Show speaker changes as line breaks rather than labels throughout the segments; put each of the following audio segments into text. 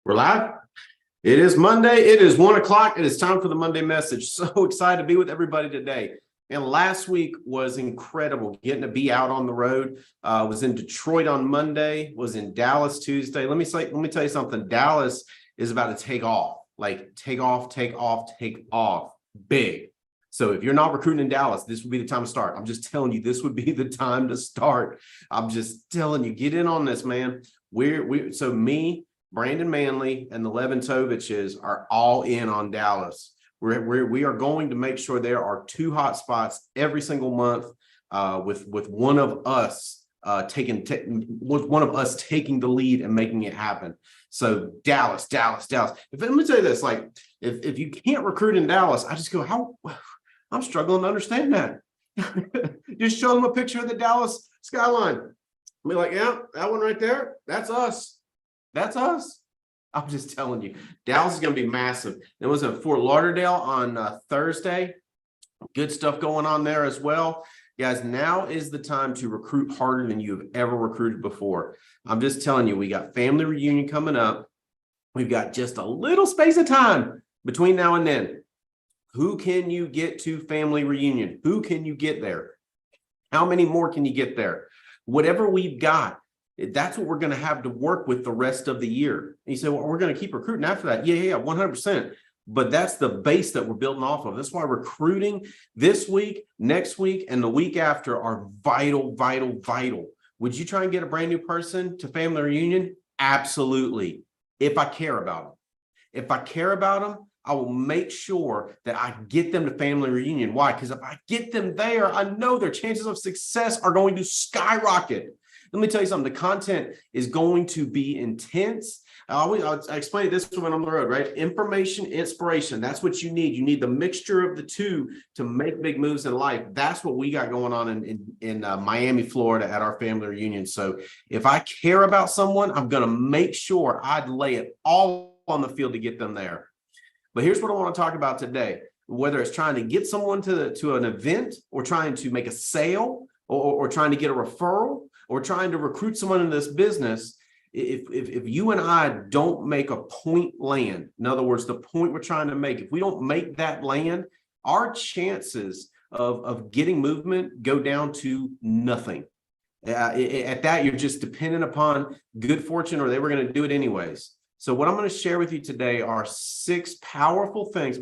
We're live. It is Monday. It is 1 o'clock. It is time for the Monday message. So excited to be with everybody today. And last week was incredible. Getting to be out on the road. Was in Detroit on Monday. Was in Dallas Tuesday. Let me tell you something. Dallas is about to take off. Like take off big. So if you're not recruiting in Dallas, this would be the time to start. I'm just telling you, this would be the time to start. I'm just telling you, get in on this, man. So me, Brandon Manley, and the Leventoviches are all in on Dallas. We are going to make sure there are 2 hot spots every single month, with one of us taking the lead and making it happen. So Dallas. Let me tell you this: like if you can't recruit in Dallas, I just go, how? I'm struggling to understand that. Just show them a picture of the Dallas skyline. Be like, yeah, that one right there, that's us. That's us. I'm just telling you, Dallas is going to be massive. There was at Fort Lauderdale on Thursday. Good stuff going on there as well. Guys, now is the time to recruit harder than you have ever recruited before. I'm just telling you, we got family reunion coming up. We've got just a little space of time between now and then. Who can you get to family reunion? Who can you get there? How many more can you get there? Whatever we've got, that's what we're going to have to work with the rest of the year. And you say, well, we're going to keep recruiting after that. Yeah, 100%. But that's the base that we're building off of. That's why recruiting this week, next week, and the week after are vital. Would you try and get a brand new person to family reunion? Absolutely. If I care about them, I will make sure that I get them to family reunion. Why? Because if I get them there, I know their chances of success are going to skyrocket. Let me tell you something. The content is going to be intense. I explain it this way when I'm on the road, right? Information, inspiration. That's what you need. You need the mixture of the two to make big moves in life. That's what we got going on in Miami, Florida at our family reunion. So if I care about someone, I'm going to make sure I'd lay it all on the field to get them there. But here's what I want to talk about today. Whether it's trying to get someone to an event, or trying to make a sale, or trying to get a referral, or trying to recruit someone in this business, if you and I don't make a point land, in other words, the point we're trying to make, if we don't make that land, our chances of getting movement go down to nothing. At that, you're just dependent upon good fortune, or they were going to do it anyways. So what I'm going to share with you today are 7 powerful things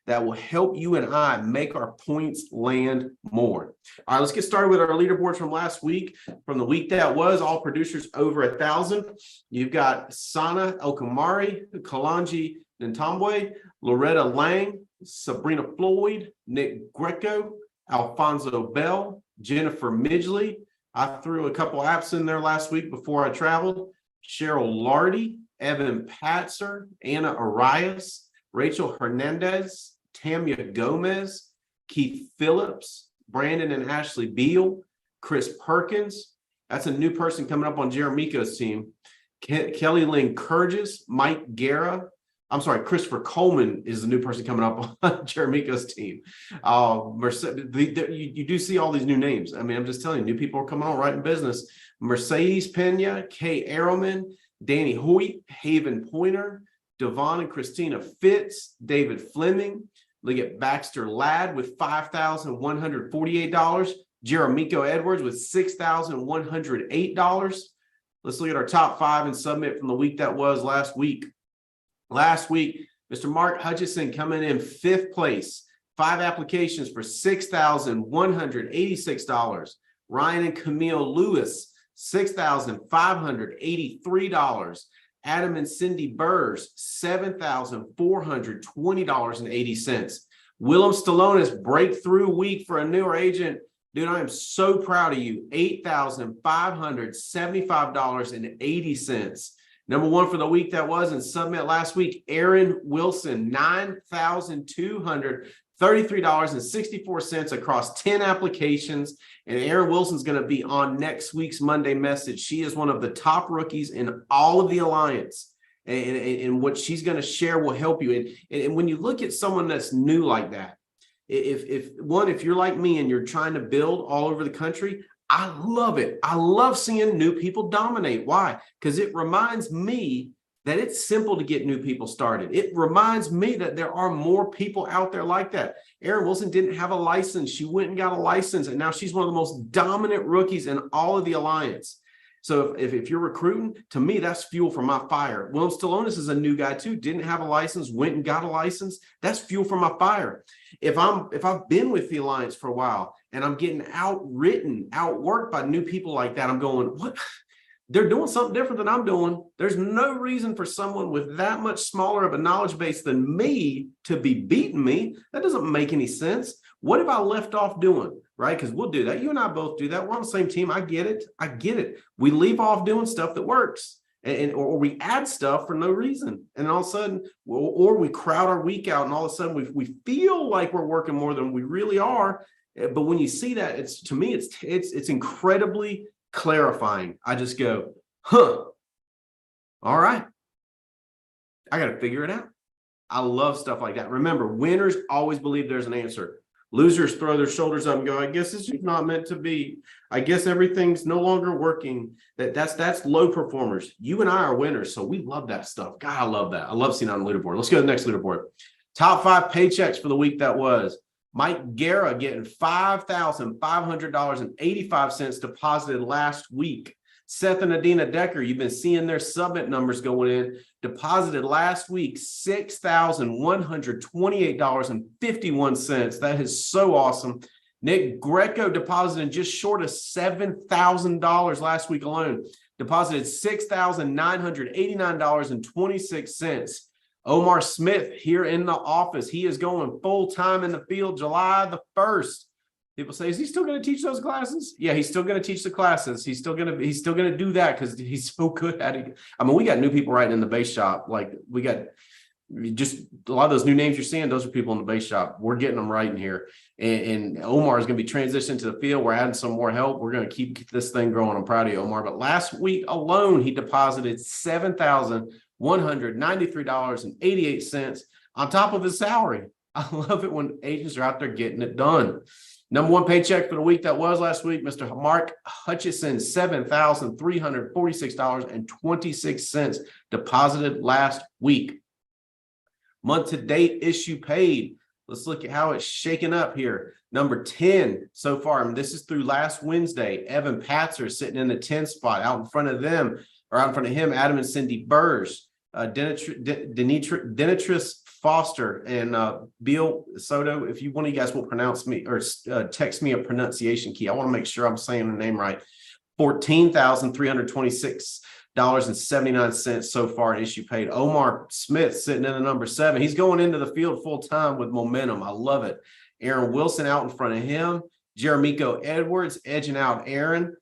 that will help you and I make our points land more. All right, let's get started with our leaderboards from last week. From the week that was, all producers over 1,000. You've got Sana Elkamari, Kalanji Ntambwe, Loretta Lang, Sabrina Floyd, Nick Greco, Alfonso Bell, Jennifer Midgley. I threw a couple apps in there last week before I traveled. Cheryl Lardy, Evan Patzer, Anna Arias, Rachel Hernandez, Tamia Gomez, Keith Phillips, Brandon and Ashley Beal, Chris Perkins. That's a new person coming up on Jeremico's team. Kelly Lynn Kurgis, Mike Guerra. I'm sorry, Christopher Coleman is the new person coming up on Jeremico's team. You do see all these new names. I mean, I'm just telling you, new people are coming on right in business. Mercedes Pena, Kay Arrowman, Danny Hoyt, Haven Pointer, Devon and Christina Fitz, David Fleming. Look at Baxter Ladd with $5,148. Jeremico Edwards with $6,108. Let's look at our top 5 and submit from the week that was last week. Last week, Mr. Mark Hutchison coming in 5th place, 5 applications for $6,186. Ryan and Camille Lewis, $6,583. Adam and Cindy Burrs, $7,420.80. Willem Stallone's breakthrough week for a newer agent. Dude, I am so proud of you. $8,575.80. Number 1 for the week that was in submit last week, Aaron Wilson, $9,233.64 across 10 applications. And Aaron Wilson's going to be on next week's Monday message. She is one of the top rookies in all of the Alliance. And what she's going to share will help you. And when you look at someone that's new like that, if you're like me and you're trying to build all over the country, I love it. I love seeing new people dominate. Why? Because it reminds me that it's simple to get new people started. It reminds me that there are more people out there like that. Erin Wilson didn't have a license. She went and got a license, and now she's one of the most dominant rookies in all of the Alliance. So if you're recruiting, to me, that's fuel for my fire. Willem Stalonis is a new guy too, didn't have a license, went and got a license. That's fuel for my fire. If I've been with the Alliance for a while and I'm getting outwritten, outworked by new people like that, I'm going, what? They're doing something different than I'm doing. There's no reason for someone with that much smaller of a knowledge base than me to be beating me. That doesn't make any sense. What have I left off doing? Right? Because we'll do that. You and I both do that. We're on the same team. I get it. I get it. We leave off doing stuff that works, or we add stuff for no reason. And all of a sudden, or we crowd our week out, and all of a sudden we feel like we're working more than we really are. But when you see that, it's, to me, it's incredibly clarifying. I just go, huh, all right, I got to figure it out. I love stuff like that. Remember, winners always believe there's an answer. Losers throw their shoulders up and go, I guess this is not meant to be. I guess everything's no longer working. That's low performers. You and I are winners, so we love that stuff. God, I love that. I love seeing it on the leaderboard. Let's go to the next leaderboard. Top 5 paychecks for the week that was. Mike Guerra getting $5,500.85 deposited last week. Seth and Adina Decker, you've been seeing their submit numbers going in, deposited last week $6,128.51. That is so awesome. Nick Greco deposited just short of $7,000 last week alone, deposited $6,989.26. Omar Smith here in the office. He is going full-time in the field July the 1st. People say, is he still going to teach those classes? Yeah, he's still going to teach the classes. He's still going to do that because he's so good at it. I mean, we got new people writing in the base shop. Like, we got just a lot of those new names you're seeing, those are people in the base shop. We're getting them writing here. And Omar is going to be transitioning to the field. We're adding some more help. We're going to keep this thing growing. I'm proud of you, Omar. But last week alone, he deposited $7,193.88 on top of his salary. I love it when agents are out there getting it done. Number 1 paycheck for the week that was last week, Mr. Mark Hutchison, $7,346.26 deposited last week. Month to date issue paid. Let's look at how it's shaken up here. Number 10 so far, and this is through last Wednesday. Evan Patzer sitting in the 10 spot. Out in front of them, or out in front of him, Adam and Cindy Burrs, Denitris Foster, and Bill Soto. If one of you guys will pronounce me or text me a pronunciation key, I want to make sure I'm saying the name right. $14,326.79 so far in issue paid. Omar Smith sitting in the number 7. He's going into the field full time with momentum. I love it. Aaron Wilson out in front of him. Jeremico Edwards edging out Aaron.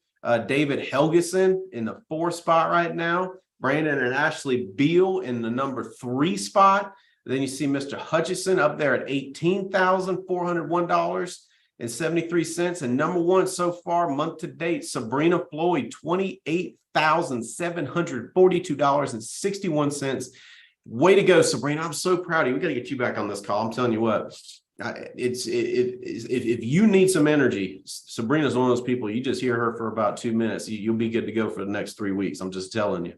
David Helgeson in the 4 spot right now. Brandon and Ashley Beal in the number 3 spot. Then you see Mr. Hutchison up there at $18,401.73. And number 1 so far, month to date, Sabrina Floyd, $28,742.61. Way to go, Sabrina. I'm so proud of you. We got to get you back on this call. I'm telling you what, if you need some energy, Sabrina's one of those people, you just hear her for about 2 minutes. You'll be good to go for the next 3 weeks. I'm just telling you.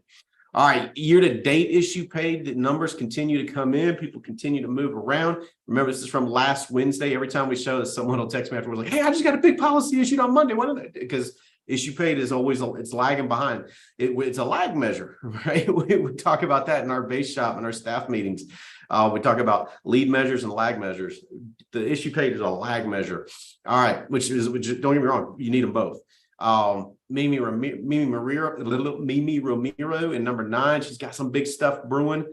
All right, year-to-date issue paid, the numbers continue to come in. People continue to move around. Remember, this is from last Wednesday. Every time we show this, someone will text me afterwards like, hey, I just got a big policy issued on Monday. What is it? Because issue paid is always, it's lagging behind. It's a lag measure, right? We talk about that in our base shop and our staff meetings. We talk about lead measures and lag measures. The issue paid is a lag measure. All right, which don't get me wrong, you need them both. Mimi Ramiro in number 9. She's got some big stuff brewing.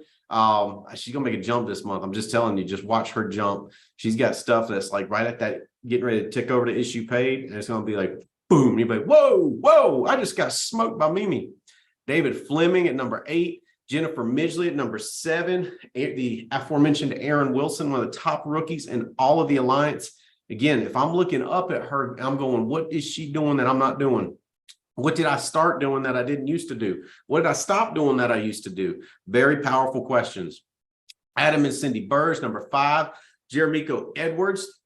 She's gonna make a jump this month. I'm just telling you, just watch her jump. She's got stuff that's like right at that, getting ready to tick over to issue paid, and it's gonna be like boom. You'll be like, whoa, I just got smoked by Mimi. David Fleming at number 8. Jennifer Midgley at number 7. The aforementioned Aaron Wilson, one of the top rookies in all of the Alliance. Again, if I'm looking up at her, I'm going, what is she doing that I'm not doing? What did I start doing that I didn't used to do? What did I stop doing that I used to do? Very powerful questions. Adam and Cindy Burrs, number 5. Jeremico Edwards.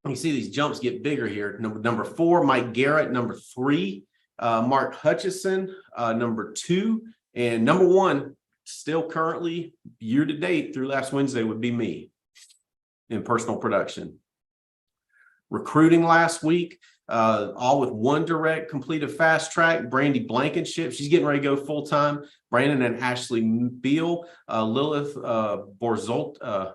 You see these jumps get bigger here. Number 4, Mike Garrett, number 3. Mark Hutchison, number 2. And number 1, still currently year to date through last Wednesday would be me in personal production. Recruiting last week, all with one direct completed fast track. Brandy Blankenship, she's getting ready to go full time. Brandon and Ashley Beal, Lilith Borzotra,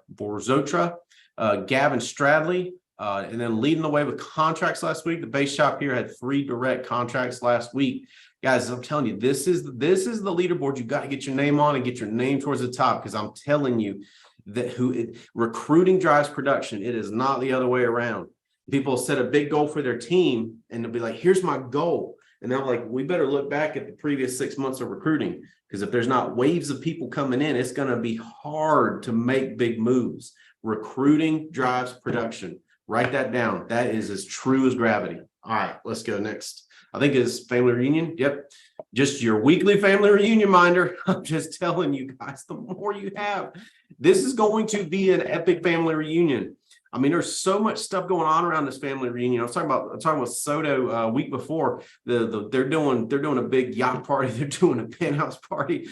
Gavin Stradley, and then leading the way with contracts last week. The base shop here had 3 direct contracts last week. Guys, I'm telling you, this is the leaderboard you got to get your name on and get your name towards the top, because I'm telling you that recruiting drives production. It is not the other way around. People set a big goal for their team and they'll be like, here's my goal. And they're like, we better look back at the previous 6 months of recruiting, because if there's not waves of people coming in, it's going to be hard to make big moves. Recruiting drives production. Write that down. That is as true as gravity. All right, let's go next. I think it's family reunion. Yep. Just your weekly family reunion minder. I'm just telling you guys, the more you have, this is going to be an epic family reunion. I mean, there's so much stuff going on around this family reunion. I was talking with Soto week before. They're doing a big yacht party. They're doing a penthouse party.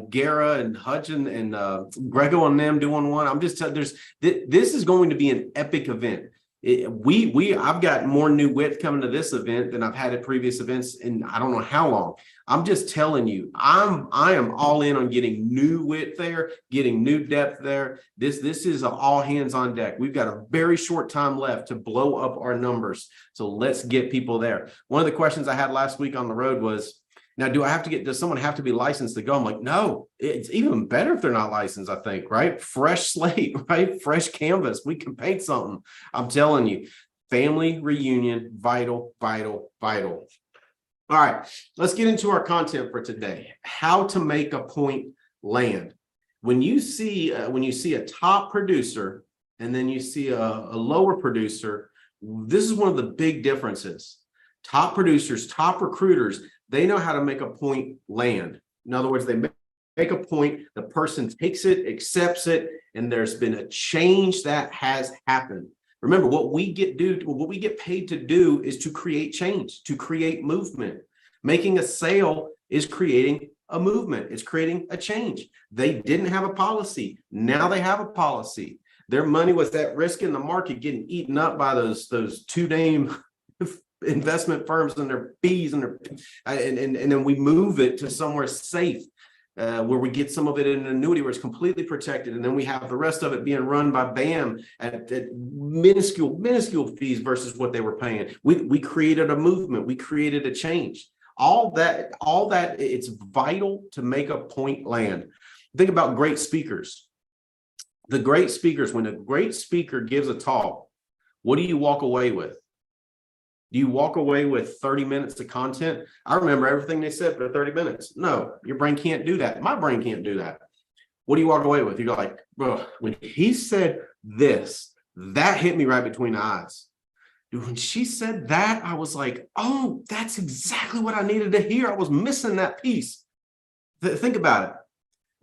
Gara and Hutchin and Grego and them doing one. I'm just telling. This is going to be an epic event. I've got more new wit coming to this event than I've had at previous events in I don't know how long. I'm just telling you, I am all in on getting new wit there, getting new depth there. This is an all hands on deck. We've got a very short time left to blow up our numbers. So let's get people there. One of the questions I had last week on the road was, now, does someone have to be licensed to go? I'm like, no, it's even better if they're not licensed, I think, right? Fresh slate, right? Fresh canvas. We can paint something. I'm telling you, family reunion, vital, vital, vital. All right, let's get into our content for today. How to make a point land. When you see a top producer and then you see a lower producer, this is one of the big differences. Top producers, top recruiters, they know how to make a point land. In other words, they make a point, the person takes it, accepts it, and there's been a change that has happened. Remember, what we get paid to do is to create change, to create movement. Making a sale is creating a movement. It's creating a change. They didn't have a policy. Now they have a policy. Their money was at risk in the market, getting eaten up by those two-name investment firms and their fees and then we move it to somewhere safe where we get some of it in an annuity where it's completely protected, and then we have the rest of it being run by BAM at minuscule fees versus what they were paying. We created a movement. We created a change. All that it's vital to make a point land. Think about great speakers. The great speakers, when a great speaker gives a talk, what do you walk away with? Do you walk away with 30 minutes of content? I remember everything they said for 30 minutes. No, your brain can't do that. My brain can't do that. What do you walk away with? You're like, bro, when he said this, that hit me right between the eyes. Dude, when she said that, I was like, oh, that's exactly what I needed to hear. I was missing that piece. Think about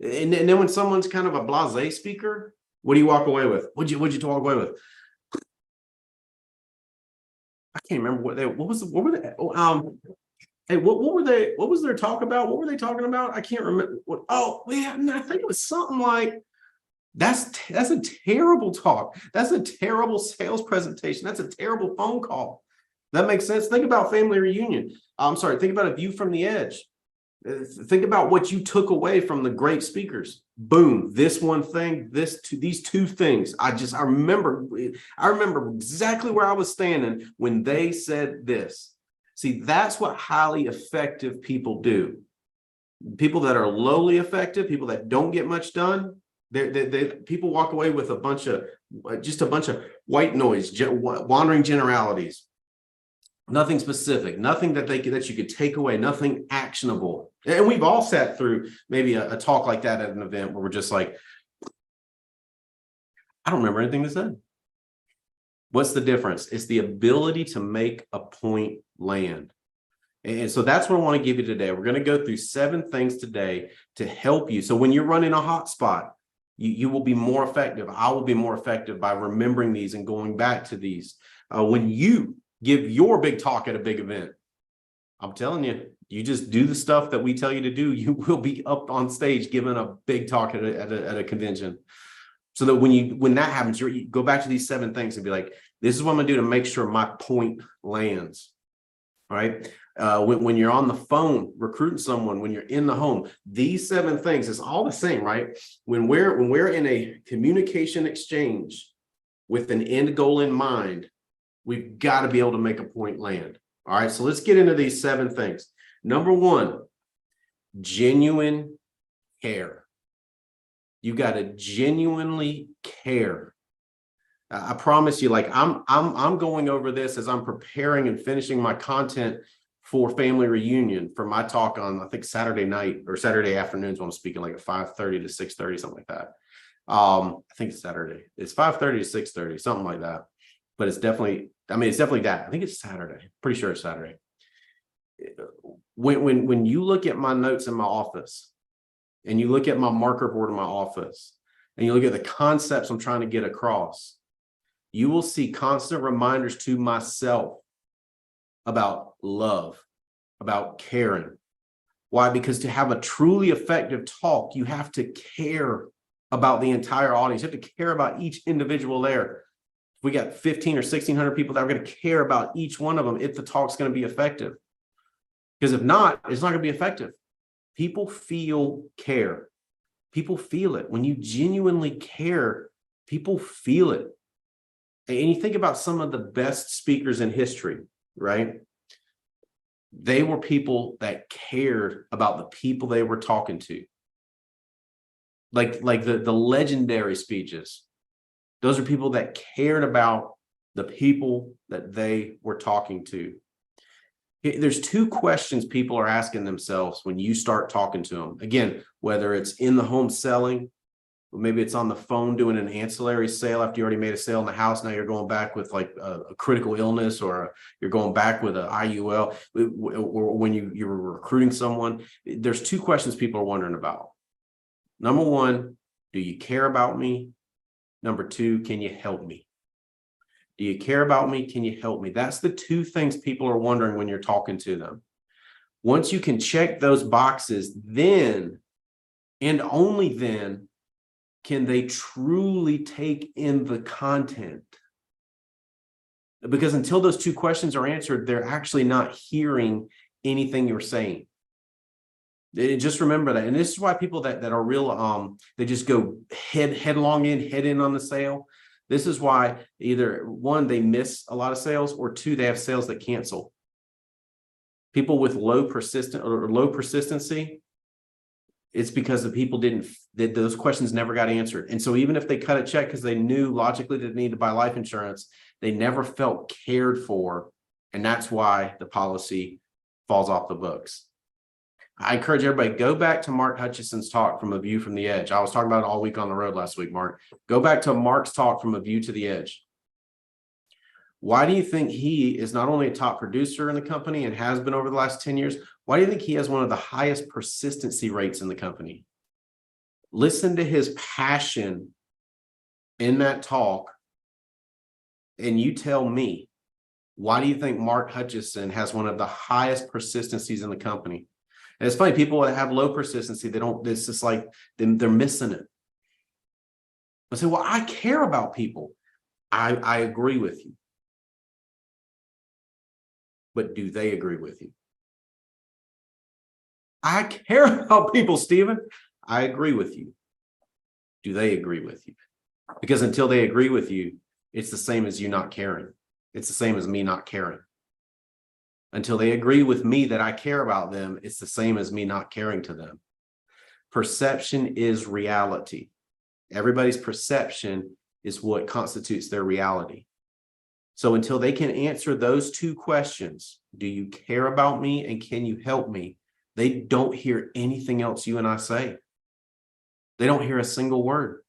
it. And then when someone's kind of a blasé speaker, what do you walk away with? What'd you walk away with? I can't remember what was their talk about? What were they talking about? I can't remember. I think it was something like, that's a terrible talk. That's a terrible sales presentation. That's a terrible phone call. That makes sense. Think about family reunion. Think about A View from the Edge. Think about what you took away from the great speakers. Boom, this one thing, these two things. I remember exactly where I was standing when they said this. See, that's what highly effective people do. People that are lowly effective, people that don't get much done, people walk away with a bunch of white noise, wandering generalities. Nothing specific, nothing that you could take away, nothing actionable. And we've all sat through maybe a talk like that at an event where we're just like, I don't remember anything they said. What's the difference? It's the ability to make a point land. And so that's what I want to give you today. We're going to go through 7 things today to help you. So when you're running a hot spot, you will be more effective. I will be more effective by remembering these and going back to these. When you give your big talk at a big event, I'm telling you, You just do the stuff that we tell you to do. You will be up on stage giving a big talk at a convention. So that when that happens, you go back to these 7 things and be like, this is what I'm gonna do to make sure my point lands. All right. When you're on the phone recruiting someone, when you're in the home, these 7 things, it's all the same, right? When we're in a communication exchange with an end goal in mind, we've got to be able to make a point land. All right. So let's get into these 7 things. Number 1, genuine care. You got to genuinely care. I promise you, like I'm going over this as I'm preparing and finishing my content for Family Reunion for my talk on, I think, Saturday night or Saturday afternoons when I'm speaking, like at 5:30 to 6:30, something like that. I think it's Saturday. It's 5:30 to 6:30, something like that. But it's definitely that. I think it's Saturday. Pretty sure it's Saturday. When you look at my notes in my office and you look at my marker board in my office and you look at the concepts I'm trying to get across, you will see constant reminders to myself about love, about caring. Why? Because to have a truly effective talk, you have to care about the entire audience. You have to care about each individual there. If we got 15 or 1,600 people that are going to care about each one of them, if the talk's going to be effective. Because if not, it's not going to be effective. People feel care. People feel it. When you genuinely care, people feel it. And you think about some of the best speakers in history, right? They were people that cared about the people they were talking to. Like the legendary speeches. Those are people that cared about the people that they were talking to. There's 2 questions people are asking themselves when you start talking to them. Again, whether it's in the home selling, or maybe it's on the phone doing an ancillary sale after you already made a sale in the house. Now you're going back with like a critical illness, or you're going back with an IUL, or when you're recruiting someone. There's 2 questions people are wondering about. Number 1, do you care about me? Number 2, can you help me? Do you care about me? Can you help me? That's the 2 things people are wondering when you're talking to them. Once you can check those boxes, then and only then can they truly take in the content. Because until those 2 questions are answered, they're actually not hearing anything you're saying. Just remember that. And this is why people that are real, they just go head in on the sale. This is why either 1, they miss a lot of sales, or 2, they have sales that cancel. People with low persistency, it's because the people those questions never got answered. And so even if they cut a check because they knew logically that they needed to buy life insurance, they never felt cared for. And that's why the policy falls off the books. I encourage everybody, go back to Mark Hutchison's talk from A View from the Edge. I was talking about it all week on the road last week, Mark. Go back to Mark's talk from A View to the Edge. Why do you think he is not only a top producer in the company and has been over the last 10 years? Why do you think he has one of the highest persistency rates in the company? Listen to his passion in that talk, and you tell me, why do you think Mark Hutchison has one of the highest persistencies in the company? And it's funny, people that have low persistency, it's just like they're missing it. I say, well, I care about people. I agree with you. But do they agree with you? I care about people, Stephen. I agree with you. Do they agree with you? Because until they agree with you, it's the same as you not caring. It's the same as me not caring. Until they agree with me that I care about them, it's the same as me not caring to them. Perception is reality. Everybody's perception is what constitutes their reality. So until they can answer those 2 questions, do you care about me and can you help me? They don't hear anything else you and I say. They don't hear a single word.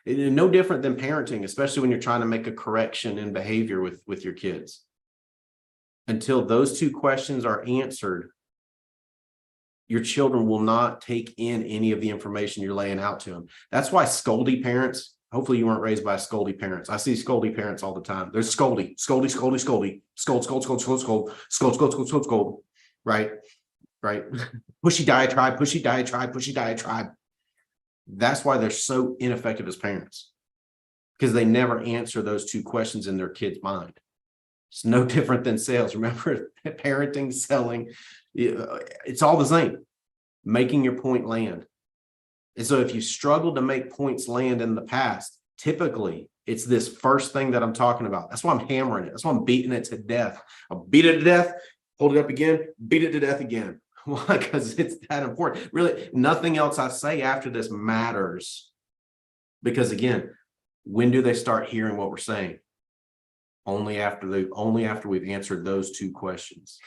It's no different than parenting, especially when you're trying to make a correction in behavior with your kids. Until those 2 questions are answered, your children will not take in any of the information you're laying out to them. That's why scoldy parents, hopefully you weren't raised by scoldy parents. I see scoldy parents all the time. There's scoldy, scold. right? Right? Pushy diatribe, pushy diatribe, pushy diatribe. That's why they're so ineffective as parents, because they never answer those two questions in their kid's mind. It's no different than sales. Remember, parenting, selling, it's all the same. Making your point land. And so if you struggle to make points land in the past, typically it's this first thing that I'm talking about. That's why I'm hammering it. That's why I'm beating it to death. I'll beat it to death, hold it up again, beat it to death again. Why? Because it's that important. Really, nothing else I say after this matters. Because again, when do they start hearing what we're saying? Only after we've answered those two questions.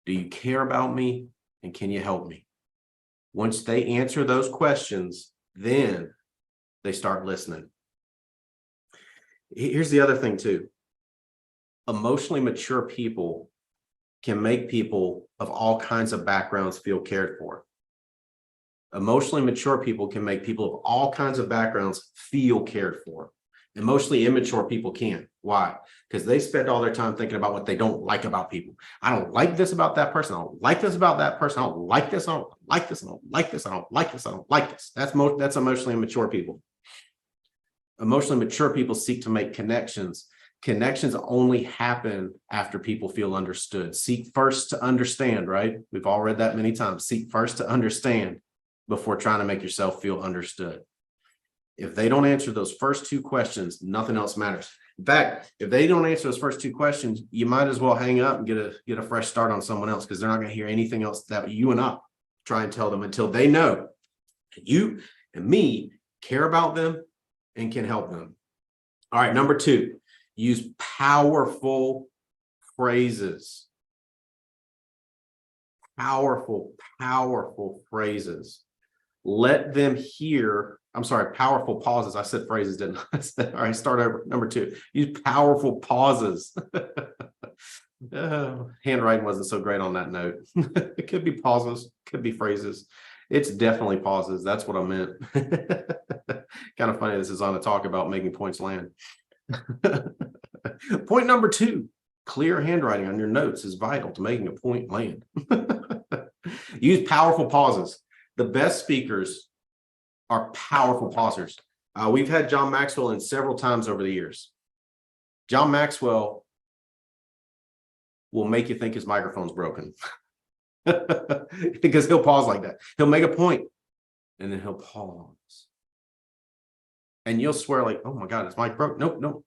Do you care about me? And can you help me? Once they answer those questions, then they start listening. Here's the other thing too. Emotionally mature people can make people of all kinds of backgrounds feel cared for. Emotionally mature people can make people of all kinds of backgrounds feel cared for. Emotionally immature people can't. Why? Because they spend all their time thinking about what they don't like about people. I don't like this about that person. I don't like this about that person. I don't like this. I don't like this. I don't like this. I don't like this. I don't like this. That's emotionally immature people. Emotionally mature people seek to make connections. Connections only happen after people feel understood. Seek first to understand, right? We've all read that many times. Seek first to understand before trying to make yourself feel understood. If they don't answer those first two questions, nothing else matters. In fact, if they don't answer those first two questions, you might as well hang up and get a fresh start on someone else, because they're not going to hear anything else that you and I try and tell them until they know you and me care about them and can help them. All right, number 2, use powerful phrases. Powerful phrases. Let them hear. I'm sorry, powerful pauses. I said phrases, didn't I? All right, start over. Number 2, use powerful pauses. Handwriting wasn't so great on that note. It could be pauses, could be phrases. It's definitely pauses. That's what I meant. Kind of funny this is on a talk about making points land. Point number 2, clear handwriting on your notes is vital to making a point land. Use powerful pauses. The best speakers are powerful pausers. We've had John Maxwell in several times over the years. John Maxwell will make you think his microphone's broken. Because he'll pause like that. He'll make a point and then he'll pause. And you'll swear like, oh my God, his mic broke. Nope, nope.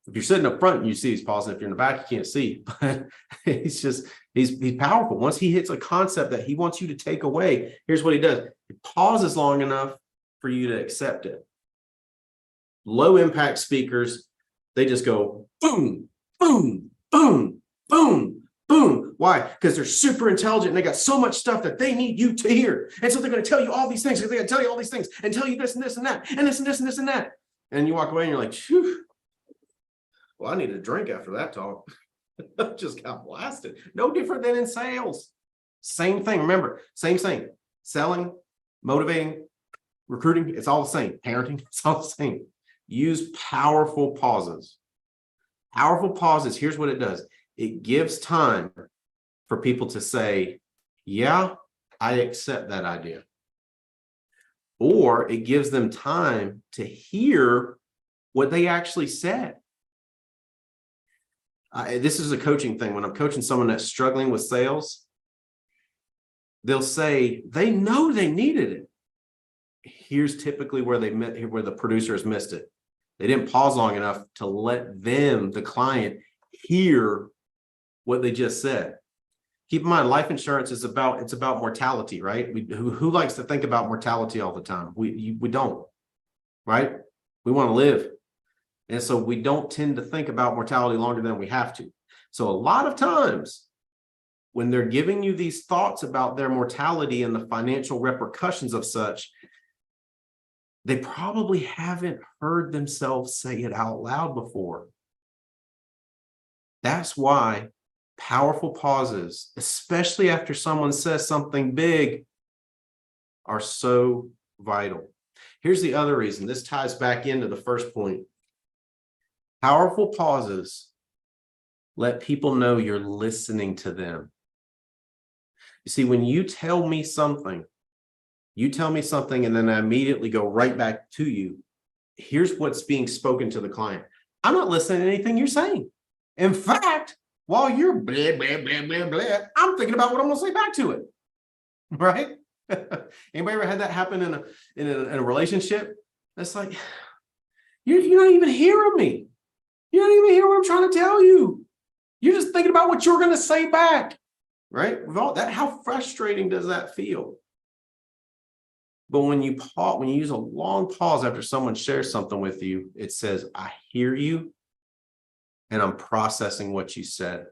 If you're sitting up front and you see he's pausing, if you're in the back, you can't see. But he's powerful. Once he hits a concept that he wants you to take away, here's what he does. He pauses long enough for you to accept it. Low impact speakers, they just go boom, boom, boom, boom, boom. Why? Because they're super intelligent and they got so much stuff that they need you to hear. And so they're going to tell you all these things. They're going to tell you all these things and tell you this and this and that and this and this and this and that. And you walk away and you're like, phew. Well, I need a drink after that talk. Just got blasted. No different than in sales. Same thing. Remember, same thing. Selling, motivating, recruiting, it's all the same. Parenting, it's all the same. Use powerful pauses. Powerful pauses, here's what it does. It gives time for people to say, yeah, I accept that idea. Or it gives them time to hear what they actually said. This is a coaching thing. When I'm coaching someone that's struggling with sales, they'll say they know they needed it. Here's typically where the producer has missed it. They didn't pause long enough to let them, the client, hear what they just said. Keep in mind, life insurance is about mortality, right? Who likes to think about mortality all the time? We don't, right? We want to live. And so we don't tend to think about mortality longer than we have to. So a lot of times when they're giving you these thoughts about their mortality and the financial repercussions of such, they probably haven't heard themselves say it out loud before. That's why powerful pauses, especially after someone says something big, are so vital. Here's the other reason. This ties back into the first point. Powerful pauses let people know you're listening to them. See, when you tell me something, and then I immediately go right back to you. Here's what's being spoken to the client. I'm not listening to anything you're saying. In fact, while you're blah, blah, blah, blah, blah, I'm thinking about what I'm going to say back to it. Right? Anybody ever had that happen in a relationship? It's like, you're not even hearing me. You don't even hear what I'm trying to tell you. You're just thinking about what you're going to say back. Right? With all that, how frustrating does that feel? But when you use a long pause after someone shares something with you, it says, I hear you and I'm processing what you said.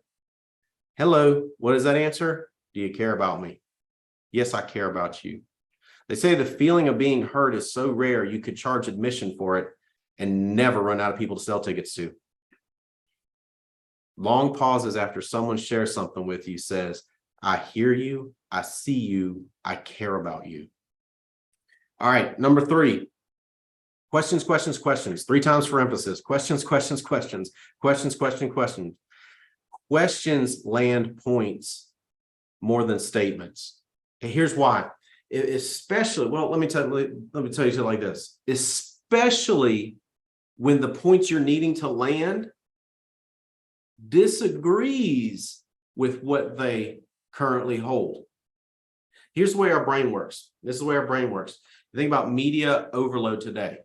Hello, what does that answer? Do you care about me? Yes, I care about you. They say the feeling of being heard is so rare you could charge admission for it and never run out of people to sell tickets to. Long pauses after someone shares something with you says, I hear you, I see you, I care about you. All right, number 3. Questions, questions, questions. 3 times for emphasis. Questions, questions, questions. Questions, question, questions. Questions land points more than statements. And here's why. Especially, well, let me tell you something like this. Especially when the points you're needing to land disagrees with what they currently hold. Here's the way our brain works. This is the way our brain works. Think about media overload today.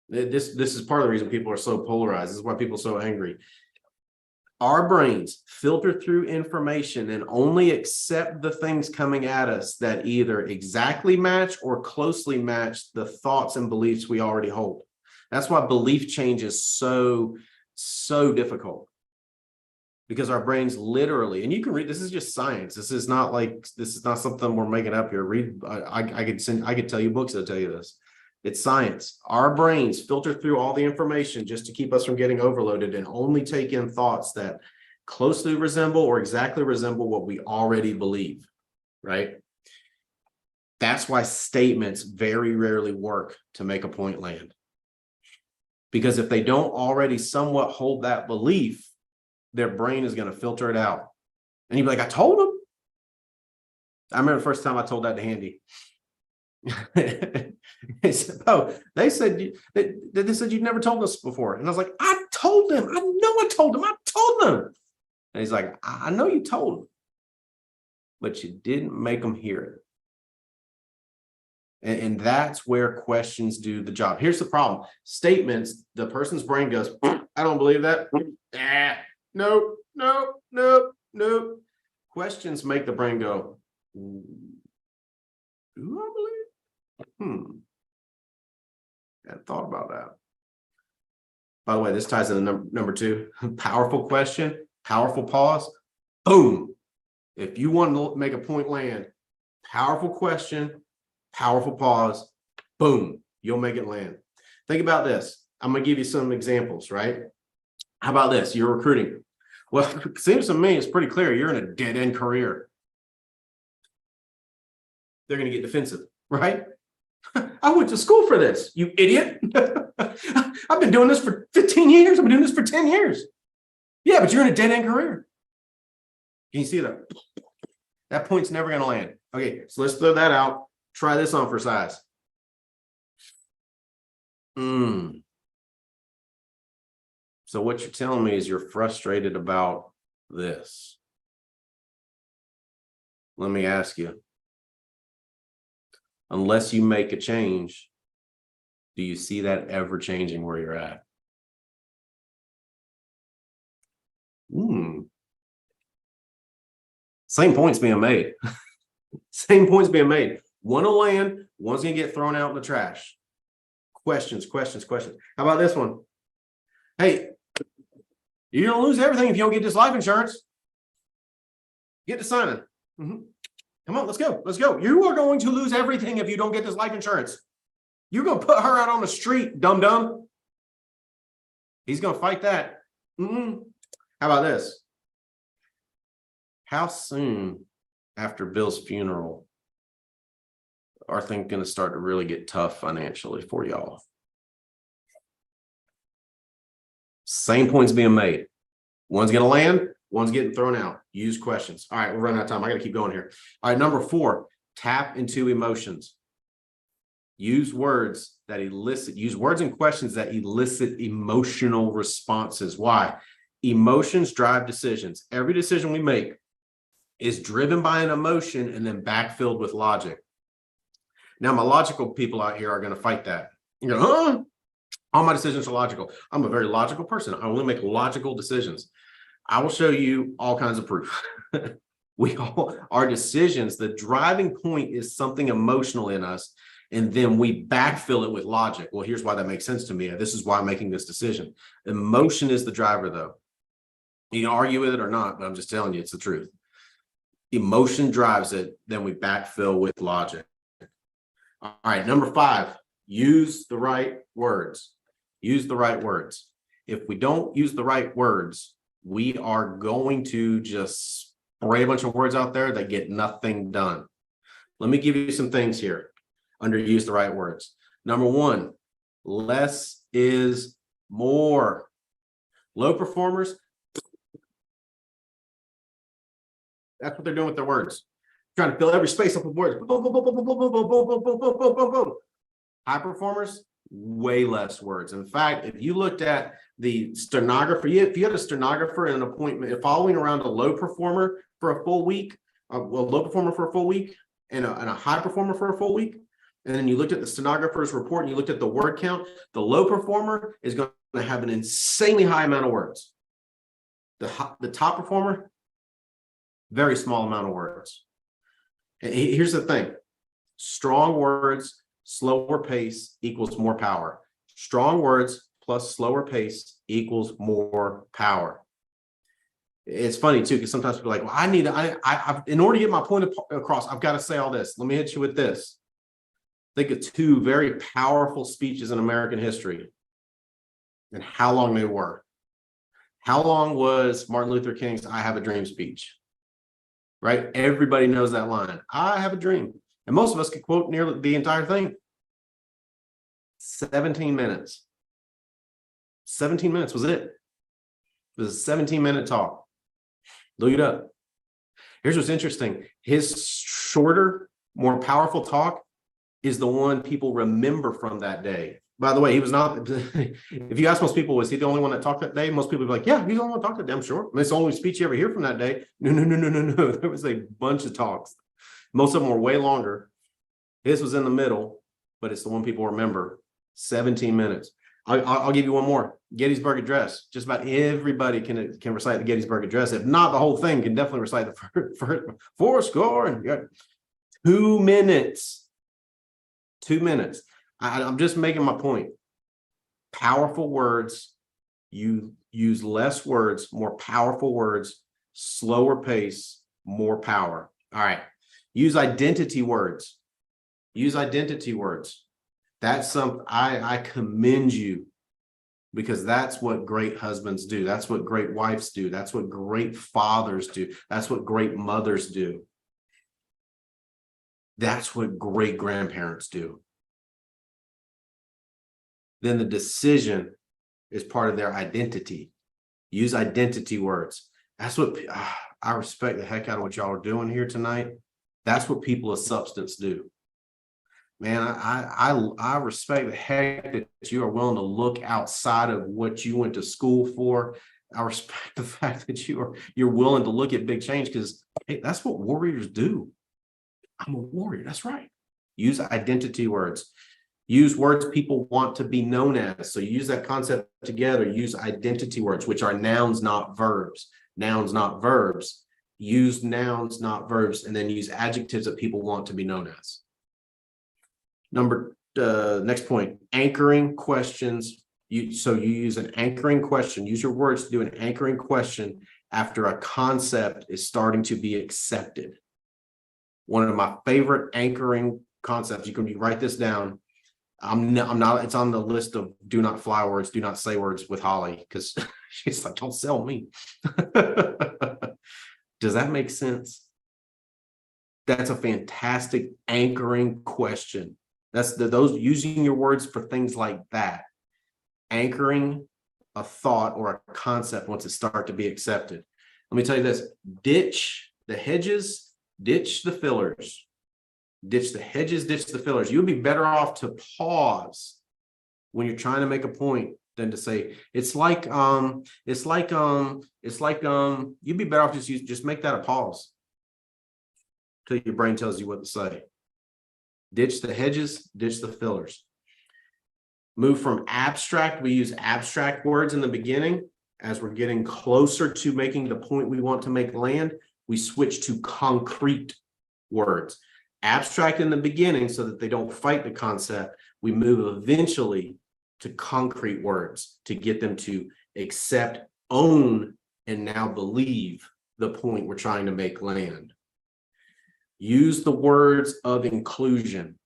This is part of the reason people are so polarized. This is why people are so angry. Our brains filter through information and only accept the things coming at us that either exactly match or closely match the thoughts and beliefs we already hold. That's why belief change is so difficult. Because our brains literally, and you can read, this is just science. This is not something we're making up here. Read, I could tell you books that tell you this. It's science. Our brains filter through all the information just to keep us from getting overloaded and only take in thoughts that closely resemble or exactly resemble what we already believe, right? That's why statements very rarely work to make a point land. Because if they don't already somewhat hold that belief, their brain is going to filter it out. And you'd be like, I told them. I remember the first time I told that to Handy. They said you'd never told us before. And I was like, I told them. I know I told them. I told them. And he's like, I know you told them, but you didn't make them hear it. And that's where questions do the job. Here's the problem. Statements, the person's brain goes, I don't believe that. Nope, nope, nope, nope. Questions make the brain go, do I believe? I hadn't thought about that. By the way, this ties into number 2. Powerful question, powerful pause. Boom. If you want to make a point land, powerful question, powerful pause, boom, you'll make it land. Think about this. I'm going to give you some examples, right? How about this? You're recruiting. Well, it seems to me it's pretty clear you're in a dead-end career. They're going to get defensive, right? I went to school for this, you idiot. I've been doing this for 15 years. I've been doing this for 10 years. Yeah, but you're in a dead-end career. Can you see that? That point's never going to land. Okay, so let's throw that out. Try this on for size. So what you're telling me is you're frustrated about this. Let me ask you, unless you make a change, do you see that ever changing where you're at? Same points being made. Same points being made. One will land, one's going to get thrown out in the trash. Questions, questions, questions. How about this one? Hey, you're going to lose everything if you don't get this life insurance. Get to signing. Come on, let's go. Let's go. You are going to lose everything if you don't get this life insurance. You're going to put her out on the street, dum-dum. He's going to fight that. How about this? How soon after Bill's funeral are things going to start to really get tough financially for y'all? Same points being made. One's going to land, One's getting thrown out. Use questions. All right, we're running out of time. I got to keep going here. All right, number 4, tap into emotions. Use words and questions that elicit emotional responses. Why? Emotions drive decisions. Every decision we make is driven by an emotion and then backfilled with logic. Now, my logical people out here are going to fight that. You go, huh? All my decisions are logical. I'm a very logical person. I only make logical decisions. I will show you all kinds of proof. Our decisions, the driving point is something emotional in us, and then we backfill it with logic. Well, here's why that makes sense to me. This is why I'm making this decision. Emotion is the driver, though. You can argue with it or not, but I'm just telling you, it's the truth. Emotion drives it, then we backfill with logic. All right, number 5, use the right words. Use the right words. If we don't use the right words, we are going to just spray a bunch of words out there that get nothing done. Let me give you some things here under use the right words. Number 1, less is more. Low performers, that's what they're doing with their words. Trying to fill every space up with words. High performers, way less words. In fact, if you looked at the stenographer, if you had a stenographer in an appointment, following around a low performer for a full week, low performer for a full week, and a high performer for a full week, and then you looked at the stenographer's report and you looked at the word count, the low performer is going to have an insanely high amount of words. The top performer, very small amount of words. And here's the thing: strong words, slower pace equals more power. Strong words plus slower pace equals more power. It's funny too, because sometimes people are like, well, in order to get my point across, I've got to say all this. Let me hit you with this. Think of 2 very powerful speeches in American history and how long they were. How long was Martin Luther King's I Have a Dream speech? Right? Everybody knows that line. I have a dream. And most of us could quote nearly the entire thing. 17 minutes. 17 minutes was it. It was a 17-minute talk. Look it up. Here's what's interesting. His shorter, more powerful talk is the one people remember from that day. By the way, he was not, if you ask most people, was he the only one that talked that day? Most people would be like, yeah, he's the only one that talked that day, I'm sure. And it's the only speech you ever hear from that day. No. There was a bunch of talks. Most of them were way longer. His was in the middle, but it's the one people remember. 17 minutes. I'll give you one more. Gettysburg Address. Just about everybody can recite the Gettysburg Address. If not the whole thing, can definitely recite the first 4 score. And 2 minutes. 2 minutes. I'm just making my point. Powerful words. You use less words, more powerful words, slower pace, more power. All right. Use identity words. Use identity words. That's something I commend you, because that's what great husbands do. That's what great wives do. That's what great fathers do. That's what great mothers do. That's what great grandparents do. Then the decision is part of their identity. Use identity words. That's what I respect the heck out of what y'all are doing here tonight. That's what people of substance do. Man, I respect the heck that you are willing to look outside of what you went to school for. I respect the fact that you're willing to look at big change, because hey, that's what warriors do. I'm a warrior. That's right. Use identity words. Use words people want to be known as. So use that concept together. Use identity words, which are nouns, not verbs. Nouns, not verbs. Use nouns, not verbs, and then use adjectives that people want to be known as. Next point, anchoring questions. So you use an anchoring question. Use your words to do an anchoring question after a concept is starting to be accepted. One of my favorite anchoring concepts, you can write this down. I'm not, it's on the list of do not fly words, do not say words with Holly, because she's like, don't sell me. Does that make sense? That's a fantastic anchoring question. That's those using your words for things like that. Anchoring a thought or a concept once it starts to be accepted. Let me tell you this, ditch the hedges, ditch the fillers. Ditch the hedges, ditch the fillers. You'd be better off to pause when you're trying to make a point than to say, you'd be better off just make that a pause till your brain tells you what to say. Ditch the hedges, ditch the fillers. Move from abstract. We use abstract words in the beginning. As we're getting closer to making the point we want to make land, we switch to concrete words. Abstract in the beginning so that they don't fight the concept. We move eventually to concrete words to get them to accept, own, and now believe the point we're trying to make land. Use the words of inclusion.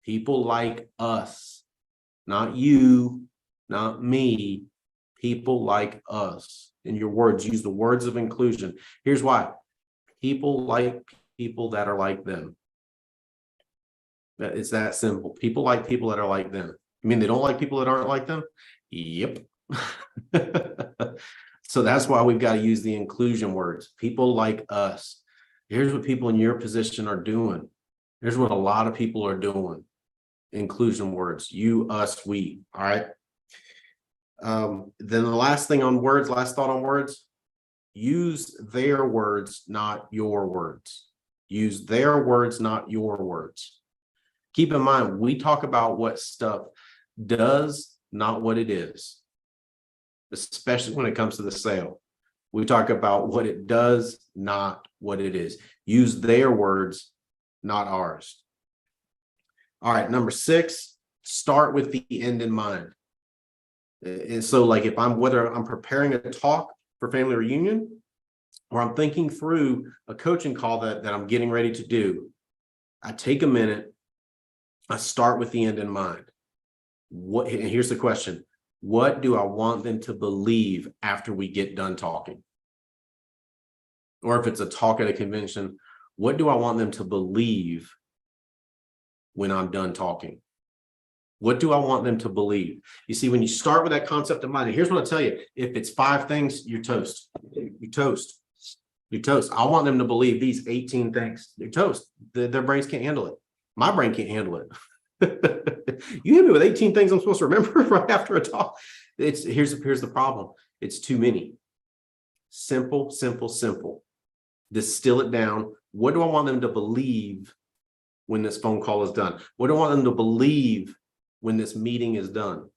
People like us, not you, not me. People like us. In your words, use the words of inclusion. Here's why. People like people that are like them. It's that simple. People like people that are like them. You mean they don't like people that aren't like them? Yep. So that's why we've got to use the inclusion words. People like us. Here's what people in your position are doing. Here's what a lot of people are doing. Inclusion words. You, us, we. All right. Then the last thing on words, last thought on words, use their words, not your words. Use their words, not your words. Keep in mind, we talk about what stuff does, not what it is, especially when it comes to the sale. We talk about what it does, not what it is. Use their words, not ours. All right, number 6, start with the end in mind. And so like whether I'm preparing a talk for family reunion or I'm thinking through a coaching call that I'm getting ready to do, I take a minute, I start with the end in mind. And here's the question. What do I want them to believe after we get done talking? Or if it's a talk at a convention, what do I want them to believe when I'm done talking? What do I want them to believe? You see, when you start with that concept in mind, and here's what I'll tell you. If it's 5 things, you're toast. You're toast. You're toast. I want them to believe these 18 things. You're toast. Their brains can't handle it. My brain can't handle it. You hit me with 18 things I'm supposed to remember right after a talk. Here's the problem. It's too many. Simple, simple, simple. Distill it down. What do I want them to believe when this phone call is done? What do I want them to believe when this meeting is done?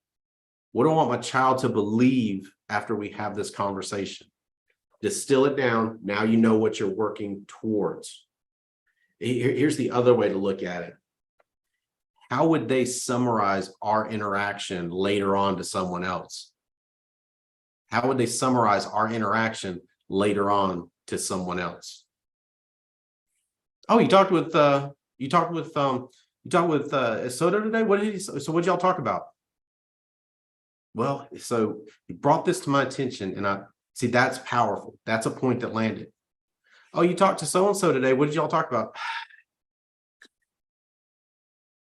What do I want my child to believe after we have this conversation? Distill it down. Now you know what you're working towards. Here's the other way to look at it. How would they summarize our interaction later on to someone else? How would they summarize our interaction later on to someone else? Oh, you talked with Soto today? So what did y'all talk about? Well, so you brought this to my attention, and I see that's powerful. That's a point that landed. Oh, you talked to so-and-so today. What did y'all talk about?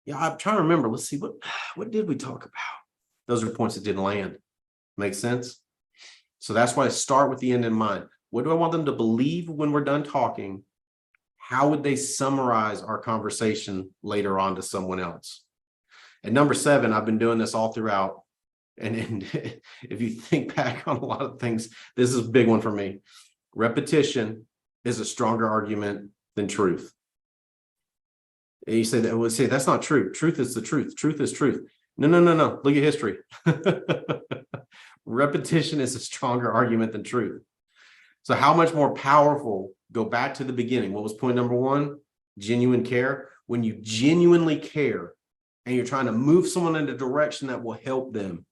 Yeah, I'm trying to remember. Let's see, what did we talk about? Those are points that didn't land. Make sense? So that's why I start with the end in mind. What do I want them to believe when we're done talking? How would they summarize our conversation later on to someone else? And number 7, I've been doing this all throughout. And if you think back on a lot of things, this is a big one for me. Repetition is a stronger argument than truth. And you say that, well, say that's not true. Truth is the truth. Truth is truth. No. Look at history. Repetition is a stronger argument than truth. So how much more powerful, go back to the beginning. What was point number 1? Genuine care. When you genuinely care and you're trying to move someone in a direction that will help them,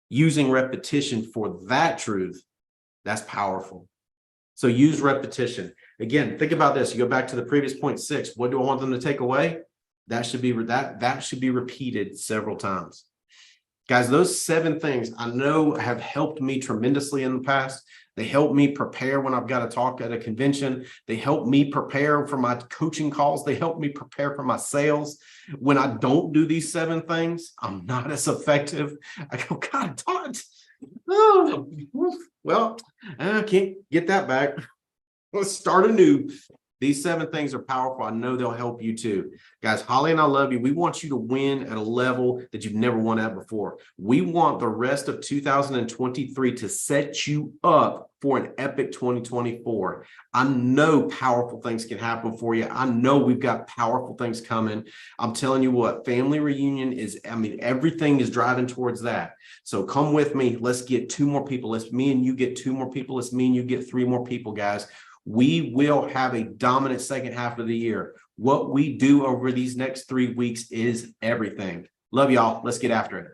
using repetition for that truth, that's powerful. So use repetition. Again, think about this. You go back to the previous point 6. What do I want them to take away? That should be repeated several times. Guys, those 7 things I know have helped me tremendously in the past. They help me prepare when I've got to talk at a convention. They help me prepare for my coaching calls. They help me prepare for my sales. When I don't do these 7 things, I'm not as effective. I go, God, Oh, well, I can't get that back. Let's start anew. These 7 things are powerful. I know they'll help you too. Guys, Holly and I love you. We want you to win at a level that you've never won at before. We want the rest of 2023 to set you up for an epic 2024. I know powerful things can happen for you. I know we've got powerful things coming. I'm telling you what, family reunion is, I mean, everything is driving towards that. So come with me. Let's get 2 more people. Let's me and you get 2 more people. Let's me and you get 3 more people, guys. We will have a dominant second half of the year. What we do over these next 3 weeks is everything. Love y'all. Let's get after it.